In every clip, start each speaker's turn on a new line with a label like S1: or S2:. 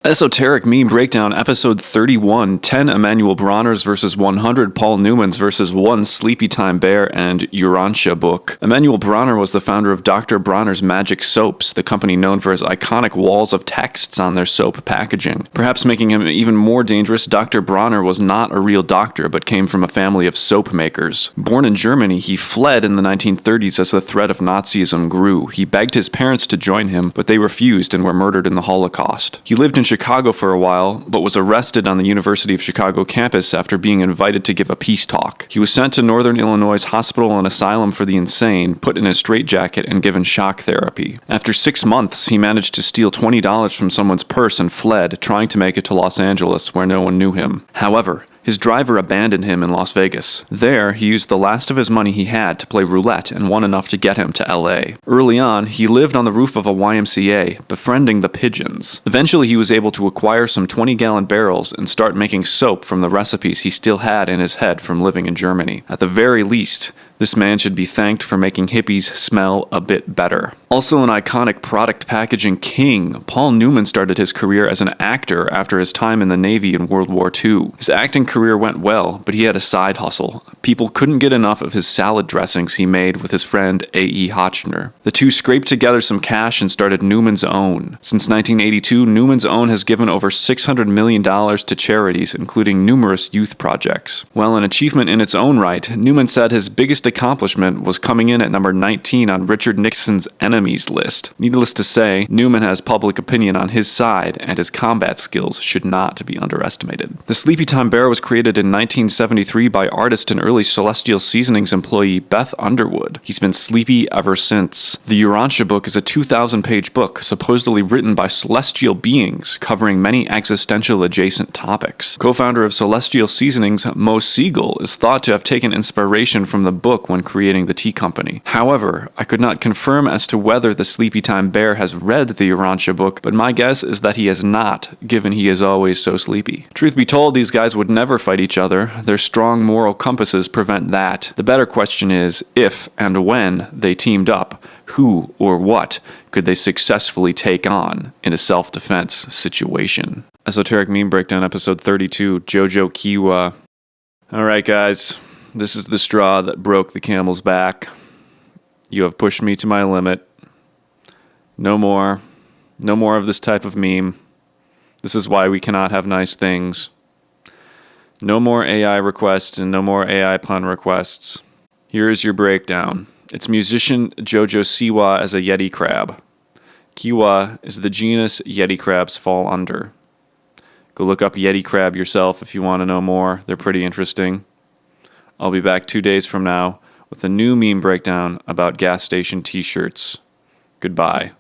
S1: Esoteric Meme Breakdown, Episode 31, 10 Emanuel Bronners versus 100 Paul Newmans versus 1 Sleepytime Bear and Urantia book. Emanuel Bronner was the founder of Dr. Bronner's Magic Soaps, the company known for his iconic walls of texts on their soap packaging. Perhaps making him even more dangerous, Dr. Bronner was not a real doctor, but came from a family of soap makers. Born in Germany, he fled in the 1930s as the threat of Nazism grew. He begged his parents to join him, but they refused and were murdered in the Holocaust. He lived in Chicago for a while, but was arrested on the University of Chicago campus after being invited to give a peace talk. He was sent to Northern Illinois' Hospital and Asylum for the Insane, put in a straitjacket, and given shock therapy. After 6 months, he managed to steal $20 from someone's purse and fled, trying to make it to Los Angeles, where no one knew him. However, his driver abandoned him in Las Vegas. There, he used the last of his money he had to play roulette and won enough to get him to LA. Early on, he lived on the roof of a YMCA, befriending the pigeons. Eventually, he was able to acquire some 20-gallon barrels and start making soap from the recipes he still had in his head from living in Germany. At the very least, this man should be thanked for making hippies smell a bit better. Also an iconic product packaging king, Paul Newman started his career as an actor after his time in the Navy in World War II. His acting career went well, but he had a side hustle. People couldn't get enough of his salad dressings he made with his friend A.E. Hotchner. The two scraped together some cash and started Newman's Own. Since 1982, Newman's Own has given over $600 million to charities, including numerous youth projects. While an achievement in its own right, Newman said his biggest accomplishment was coming in at number 19 on Richard Nixon's enemies list. Needless to say, Newman has public opinion on his side, and his combat skills should not be underestimated. The Sleepytime Bear was created in 1973 by artist and early Celestial Seasonings employee Beth Underwood. He's been sleepy ever since. The Urantia book is a 2,000-page book, supposedly written by celestial beings, covering many existential adjacent topics. Co-founder of Celestial Seasonings, Mo Siegel, is thought to have taken inspiration from the book when creating the tea company. However, I could not confirm as to whether the Sleepytime Bear has read the Urantia book, but my guess is that he has not, given he is always so sleepy. Truth be told, these guys would never fight each other. Their strong moral compasses prevent that. The better question is, if and when they teamed up, who or what could they successfully take on in a self-defense situation? Esoteric Meme Breakdown, Episode 32, Jojo Siwa. Alright guys, this is the straw that broke the camel's back. You have pushed me to my limit. No more. No more of this type of meme. This is why we cannot have nice things. No more AI requests and no more AI pun requests. Here is your breakdown. It's musician Jojo Siwa as a Yeti crab. Kiwa is the genus Yeti crabs fall under. Go look up Yeti crab yourself if you want to know more. They're pretty interesting. I'll be back 2 days from now with a new meme breakdown about gas station t-shirts. Goodbye.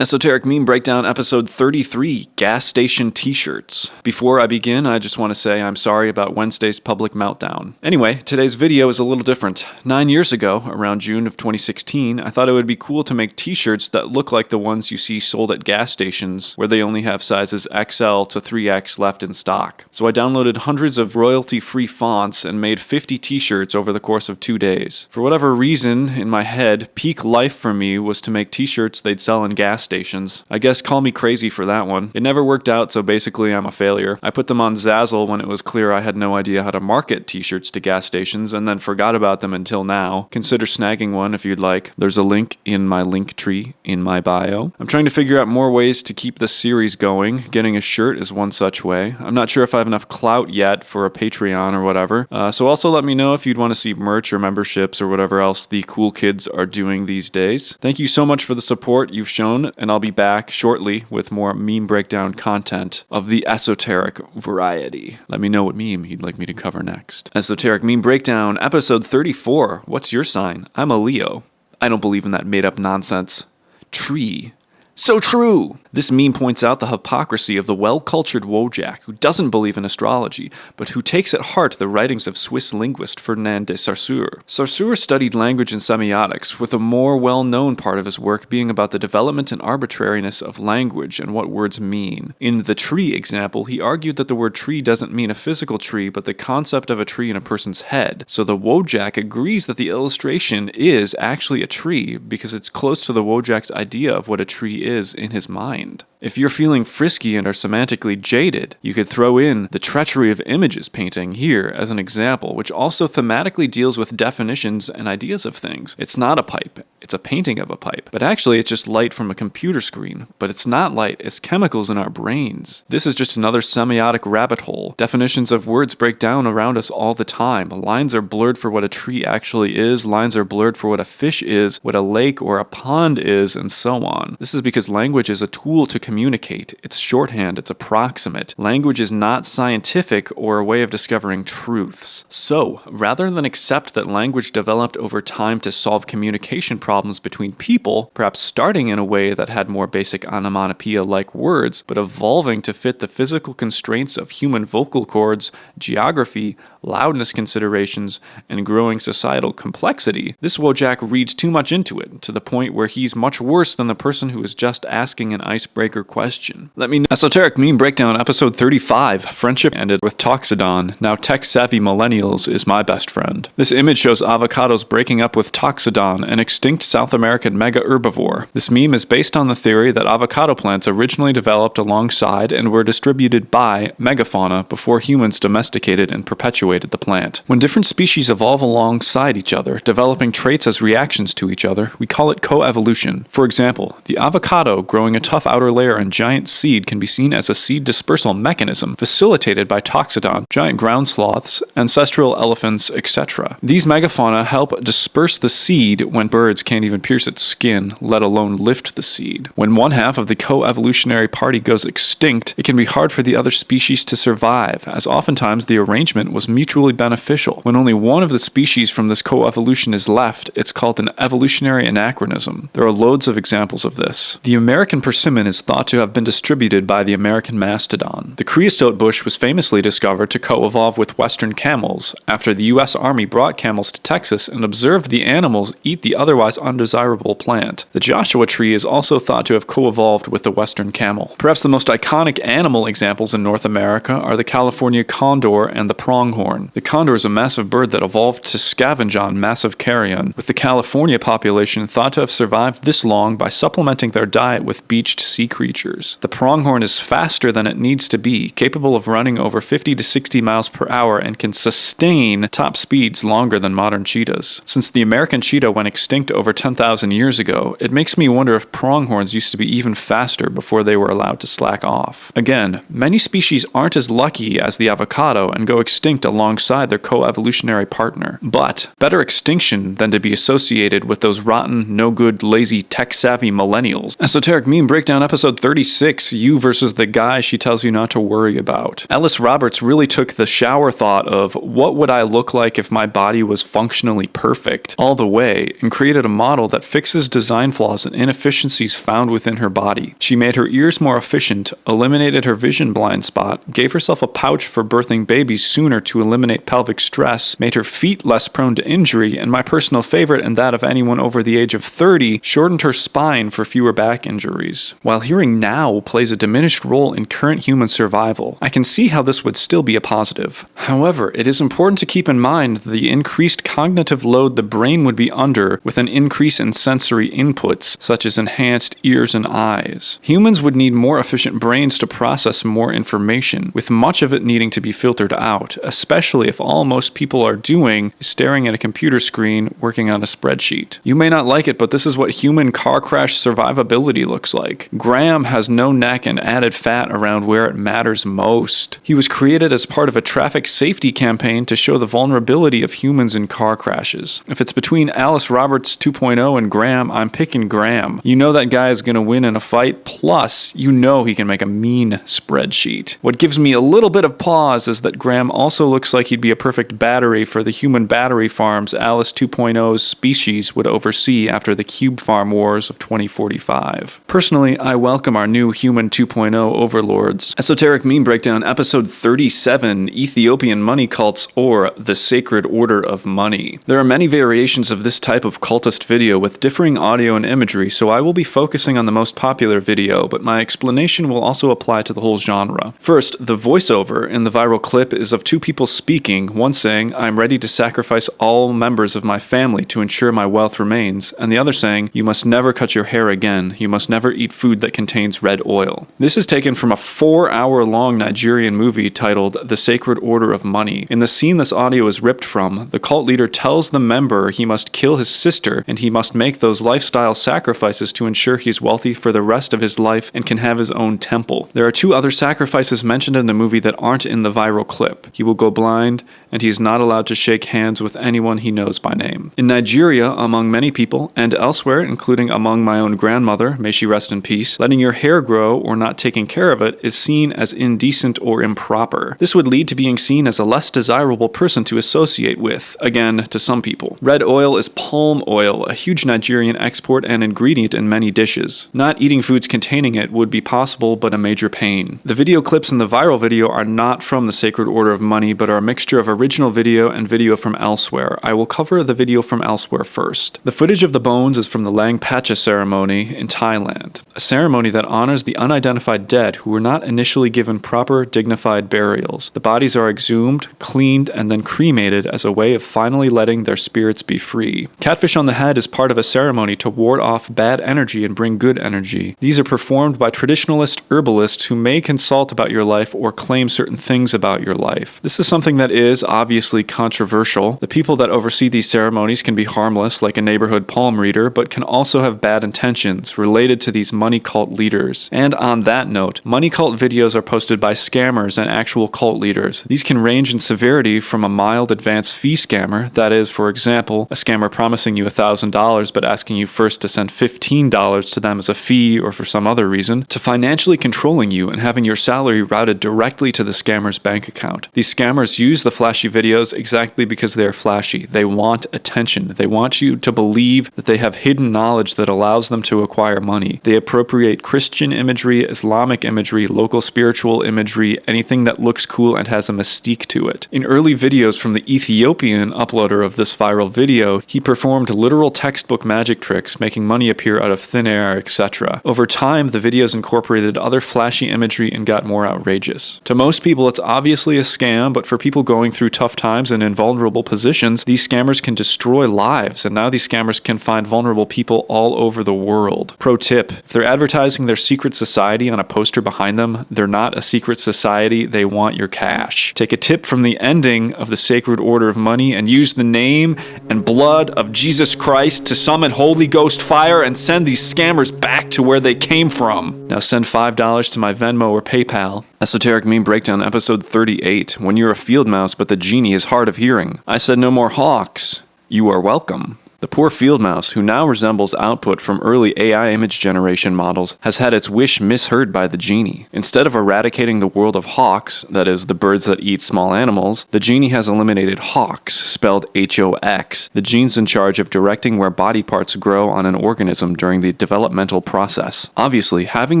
S1: Esoteric Meme Breakdown, Episode 33, Gas Station T-Shirts. Before I begin, I just want to say I'm sorry about Wednesday's public meltdown. Anyway, today's video is a little different. 9 years ago, around June of 2016, I thought it would be cool to make t-shirts that look like the ones you see sold at gas stations, where they only have sizes XL to 3X left in stock. So I downloaded hundreds of royalty-free fonts and made 50 t-shirts over the course of 2 days. For whatever reason, in my head, peak life for me was to make t-shirts they'd sell in gas stations. I guess call me crazy for that one. It never worked out, so basically I'm a failure. I put them on Zazzle when it was clear I had no idea how to market t-shirts to gas stations, and then forgot about them until now. Consider snagging one if you'd like. There's a link in my link tree in my bio. I'm trying to figure out more ways to keep this series going. Getting a shirt is one such way. I'm not sure if I have enough clout yet for a Patreon or whatever. So also let me know if you'd want to see merch or memberships or whatever else the cool kids are doing these days. Thank you so much for the support you've shown, and I'll be back shortly with more meme breakdown content of the esoteric variety. Let me know what meme you'd like me to cover next. Esoteric Meme Breakdown, Episode 34. What's your sign? I'm a Leo. I don't believe in that made-up nonsense. Tree. So true! This meme points out the hypocrisy of the well-cultured Wojak who doesn't believe in astrology, but who takes at heart the writings of Swiss linguist Ferdinand de Saussure. Saussure studied language and semiotics, with a more well-known part of his work being about the development and arbitrariness of language and what words mean. In the tree example, he argued that the word tree doesn't mean a physical tree, but the concept of a tree in a person's head. So the Wojak agrees that the illustration is actually a tree, because it's close to the Wojak's idea of what a tree is in his mind. If you're feeling frisky and are semantically jaded, you could throw in the treachery of images painting here as an example, which also thematically deals with definitions and ideas of things. It's not a pipe, it's a painting of a pipe, but actually it's just light from a computer screen. But it's not light, it's chemicals in our brains. This is just another semiotic rabbit hole. Definitions of words break down around us all the time. Lines are blurred for what a tree actually is, lines are blurred for what a fish is, what a lake or a pond is, and so on. This is because language is a tool to communicate. It's shorthand, it's approximate. Language is not scientific or a way of discovering truths. So, rather than accept that language developed over time to solve communication problems between people, perhaps starting in a way that had more basic onomatopoeia-like words, but evolving to fit the physical constraints of human vocal cords, geography, loudness considerations, and growing societal complexity, this Wojak reads too much into it, to the point where he's much worse than the person who is just asking an icebreaker question. Let me know. Esoteric Meme Breakdown, episode 35. Friendship ended with Toxodon. Now Tech-Savvy Millennials is my best friend. This image shows avocados breaking up with Toxodon, an extinct South American mega herbivore. This meme is based on the theory that avocado plants originally developed alongside and were distributed by megafauna before humans domesticated and perpetuated the plant. When different species evolve alongside each other, developing traits as reactions to each other, we call it coevolution. For example, the avocado growing a tough outer layer and giant seed can be seen as a seed dispersal mechanism facilitated by Toxodon, giant ground sloths, ancestral elephants, etc. These megafauna help disperse the seed when birds can't even pierce its skin, let alone lift the seed. When one half of the coevolutionary party goes extinct, it can be hard for the other species to survive, as oftentimes the arrangement was mutually beneficial. When only one of the species from this coevolution is left, it's called an evolutionary anachronism. There are loads of examples of this. The American persimmon is thought to have been distributed by the American mastodon. The creosote bush was famously discovered to co-evolve with western camels, after the US Army brought camels to Texas and observed the animals eat the otherwise undesirable plant. The Joshua tree is also thought to have co-evolved with the western camel. Perhaps the most iconic animal examples in North America are the California condor and the pronghorn. The condor is a massive bird that evolved to scavenge on massive carrion, with the California population thought to have survived this long by supplementing their diet with beached sea creatures. The pronghorn is faster than it needs to be, capable of running over 50 to 60 miles per hour and can sustain top speeds longer than modern cheetahs. Since the American cheetah went extinct over 10,000 years ago, it makes me wonder if pronghorns used to be even faster before they were allowed to slack off. Again, many species aren't as lucky as the avocado and go extinct alongside their coevolutionary partner. But better extinction than to be associated with those rotten, no-good, lazy, tech-savvy millennials. Esoteric Meme Breakdown episode 36, you versus the guy she tells you not to worry about. Ellis Roberts really took the shower thought of what would I look like if my body was functionally perfect all the way and created a model that fixes design flaws and inefficiencies found within her body. She made her ears more efficient, eliminated her vision blind spot, gave herself a pouch for birthing babies sooner to eliminate pelvic stress, made her feet less prone to injury, and my personal favorite and that of anyone over the age of 30, shortened her spine for fewer back injuries. While hearing now plays a diminished role in current human survival, I can see how this would still be a positive. However, it is important to keep in mind the increased cognitive load the brain would be under with an increase in sensory inputs, such as enhanced ears and eyes. Humans would need more efficient brains to process more information, with much of it needing to be filtered out, especially if all most people are doing is staring at a computer screen working on a spreadsheet. You may not like it, but this is what human car crash survivability looks like. Graham has no neck and added fat around where it matters most. He was created as part of a traffic safety campaign to show the vulnerability of humans in car crashes. If it's between Alice Roberts 2.0 and Graham, I'm picking Graham. You know that guy is going to win in a fight, plus you know he can make a mean spreadsheet. What gives me a little bit of pause is that Graham also looks like he'd be a perfect battery for the human battery farms Alice 2.0's species would oversee after the Cube Farm Wars of 2045. Personally, I welcome our new human 2.0 overlords. Esoteric Meme Breakdown episode 37, Ethiopian money cults or the sacred order of money. There are many variations of this type of cultist video with differing audio and imagery, so I will be focusing on the most popular video, but my explanation will also apply to the whole genre. First, the voiceover in the viral clip is of two people speaking, one saying, "I am ready to sacrifice all members of my family to ensure my wealth remains," and the other saying, "You must never cut your hair again. You must never eat food that contains red oil." This is taken from a 4-hour-long Nigerian movie titled The Sacred Order of Money. In the scene this audio is ripped from, the cult leader tells the member he must kill his sister and he must make those lifestyle sacrifices to ensure he's wealthy for the rest of his life and can have his own temple. There are 2 other sacrifices mentioned in the movie that aren't in the viral clip. He will go blind, and he is not allowed to shake hands with anyone he knows by name. In Nigeria, among many people, and elsewhere, including among my own grandmother, may she rest in peace, letting your hair grow or not taking care of it is seen as indecent or improper. This would lead to being seen as a less desirable person to associate with, again, to some people. Red oil is palm oil, a huge Nigerian export and ingredient in many dishes. Not eating foods containing it would be possible, but a major pain. The video clips in the viral video are not from the Sacred Order of Money, but are a mixture of original video and video from elsewhere. I will cover the video from elsewhere first. The footage of the bones is from the Lang Pacha ceremony in Thailand, a ceremony that honors the unidentified dead who were not initially given proper, dignified burials. The bodies are exhumed, cleaned, and then cremated as a way of finally letting their spirits be free. Catfish on the head is part of a ceremony to ward off bad energy and bring good energy. These are performed by traditionalist herbalists who may consult about your life or claim certain things about your life. This is something that is obviously controversial. The people that oversee these ceremonies can be harmless, like a neighborhood palm reader, but can also have bad intentions related to these money cult leaders. And on that note, money cult videos are posted by scammers and actual cult leaders. These can range in severity from a mild advance fee scammer, that is, for example, a scammer promising you $1,000 but asking you first to send $15 to them as a fee or for some other reason, to financially controlling you and having your salary routed directly to the scammer's bank account. These scammers use the flashy videos exactly because they're flashy. They want attention. They want you to believe that they have hidden knowledge that allows them to acquire money. They appropriate Christian imagery, Islamic imagery, local spiritual imagery, anything that looks cool and has a mystique to it. In early videos from the Ethiopian uploader of this viral video, he performed literal textbook magic tricks, making money appear out of thin air, etc. Over time, the videos incorporated other flashy imagery and got more outrageous. To most people, it's obviously a scam, but for people going through tough times and in vulnerable positions, these scammers can destroy lives, and now these scammers can find vulnerable people all over the world. Pro tip, if they're advertising their secret society on a poster behind them, they're not a secret society, they want your cash. Take a tip from the ending of the Sacred Order of Money and use the name and blood of Jesus Christ to summon Holy Ghost fire and send these scammers back to where they came from. Now send $5 to my Venmo or PayPal. Esoteric Meme Breakdown episode 38. When you're a field mouse but the genie is hard of hearing. I said no more hawks. You are welcome. The poor field mouse, who now resembles output from early AI image generation models, has had its wish misheard by the genie. Instead of eradicating the world of hawks, that is, the birds that eat small animals, the genie has eliminated hawks, spelled H-O-X, the genes in charge of directing where body parts grow on an organism during the developmental process. Obviously, having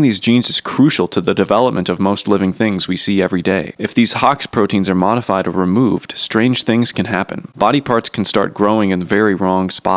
S1: these genes is crucial to the development of most living things we see every day. If these HOX proteins are modified or removed, strange things can happen. Body parts can start growing in very wrong spots.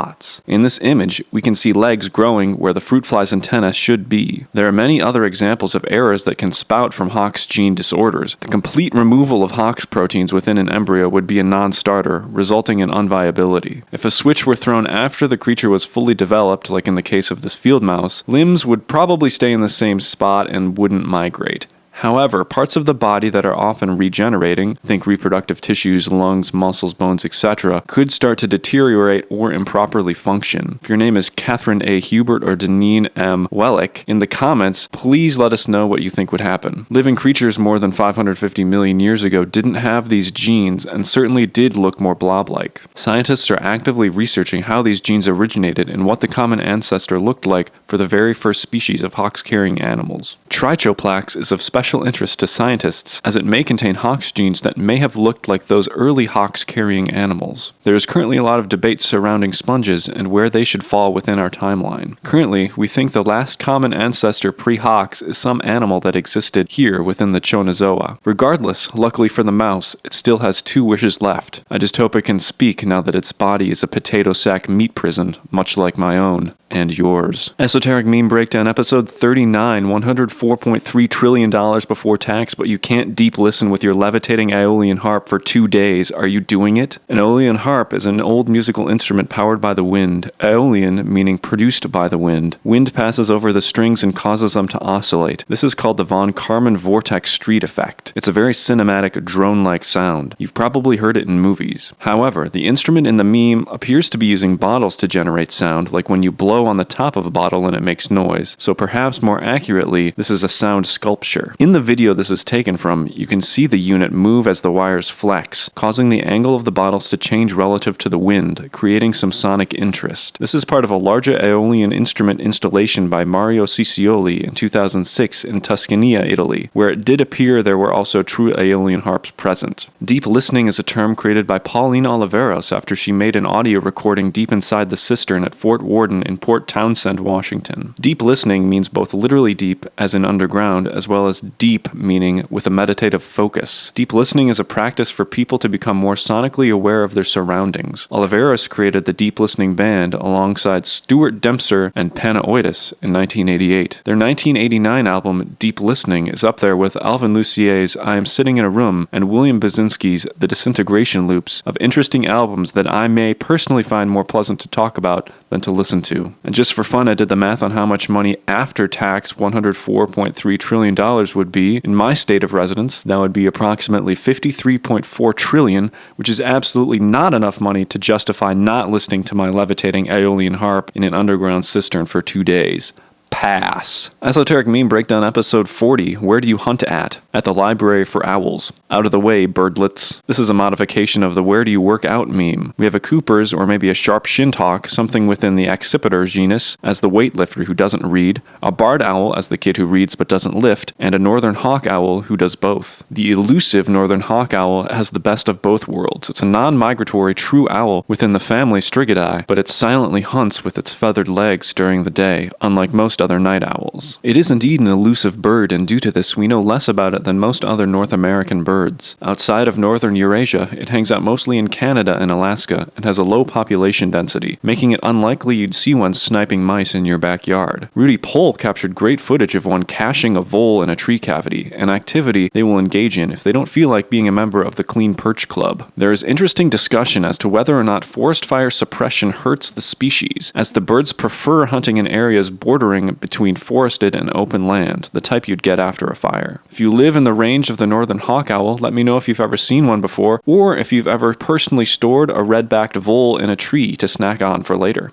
S1: In this image, we can see legs growing where the fruit fly's antenna should be. There are many other examples of errors that can spout from HOX gene disorders. The complete removal of HOX proteins within an embryo would be a non-starter, resulting in unviability. If a switch were thrown after the creature was fully developed, like in the case of this field mouse, limbs would probably stay in the same spot and wouldn't migrate. However, parts of the body that are often regenerating, think reproductive tissues, lungs, muscles, bones, etc., could start to deteriorate or improperly function. If your name is Catherine A. Hubert or Deneen M. Wellick, in the comments, please let us know what you think would happen. Living creatures more than 550 million years ago didn't have these genes and certainly did look more blob-like. Scientists are actively researching how these genes originated and what the common ancestor looked like for the very first species of HOX-carrying animals. Trichoplax is of special interest to scientists as it may contain HOX genes that may have looked like those early HOX-carrying animals. There is currently a lot of debate surrounding sponges and where they should fall within our timeline. Currently, we think the last common ancestor pre-HOX is some animal that existed here within the Chonozoa. Regardless, luckily for the mouse, it still has 2 wishes left. I just hope it can speak now that its body is a potato sack meat prison, much like my own. And yours. Esoteric Meme Breakdown episode 39, $104.3 trillion $200 before tax, but you can't deep listen with your levitating aeolian harp for 2 days. Are you doing it? An aeolian harp is an old musical instrument powered by the wind. Aeolian meaning produced by the wind. Wind passes over the strings and causes them to oscillate. This is called the von Karman vortex street effect. It's a very cinematic, drone-like sound. You've probably heard it in movies. However, the instrument in the meme appears to be using bottles to generate sound, like when you blow on the top of a bottle and it makes noise. So perhaps more accurately, this is a sound sculpture. In the video this is taken from, you can see the unit move as the wires flex, causing the angle of the bottles to change relative to the wind, creating some sonic interest. This is part of a larger Aeolian instrument installation by Mario Ciccioli in 2006 in Tuscany, Italy, where it did appear there were also true Aeolian harps present. Deep listening is a term created by Pauline Oliveros after she made an audio recording deep inside the cistern at Fort Worden in Port Townsend, Washington. Deep listening means both literally deep, as in underground, as well as deep, meaning with a meditative focus. Deep listening is a practice for people to become more sonically aware of their surroundings. Oliveros created the Deep Listening Band alongside Stuart Dempster and Panaoidis in 1988. Their 1989 album, Deep Listening, is up there with Alvin Lucier's I Am Sitting in a Room and William Basinski's The Disintegration Loops of interesting albums that I may personally find more pleasant to talk about than to listen to. And just for fun, I did the math on how much money after tax $104.3 trillion would be in my state of residence. That would be approximately $53.4 trillion, which is absolutely not enough money to justify not listening to my levitating aeolian harp in an underground cistern for 2 days. Pass. Esoteric Meme Breakdown episode 40. Where do you hunt at? At the library for owls. Out of the way, birdlets. This is a modification of the where do you work out meme. We have a Cooper's or maybe a sharp shintok, something within the accipiter genus, as the weightlifter who doesn't read, a barred owl as the kid who reads but doesn't lift, and a northern hawk owl who does both. The elusive northern hawk owl has the best of both worlds. It's a non-migratory true owl within the family Strigidae, but it silently hunts with its feathered legs during the day, unlike most other night owls. It is indeed an elusive bird, and due to this we know less about it than most other North American birds. Outside of northern Eurasia, it hangs out mostly in Canada and Alaska, and has a low population density, making it unlikely you'd see one sniping mice in your backyard. Rudy Pohl captured great footage of one caching a vole in a tree cavity, an activity they will engage in if they don't feel like being a member of the Clean Perch Club. There is interesting discussion as to whether or not forest fire suppression hurts the species, as the birds prefer hunting in areas bordering between forested and open land, the type you'd get after a fire. If you live in the range of the northern hawk owl, let me know if you've ever seen one before, or if you've ever personally stored a red-backed vole in a tree to snack on for later.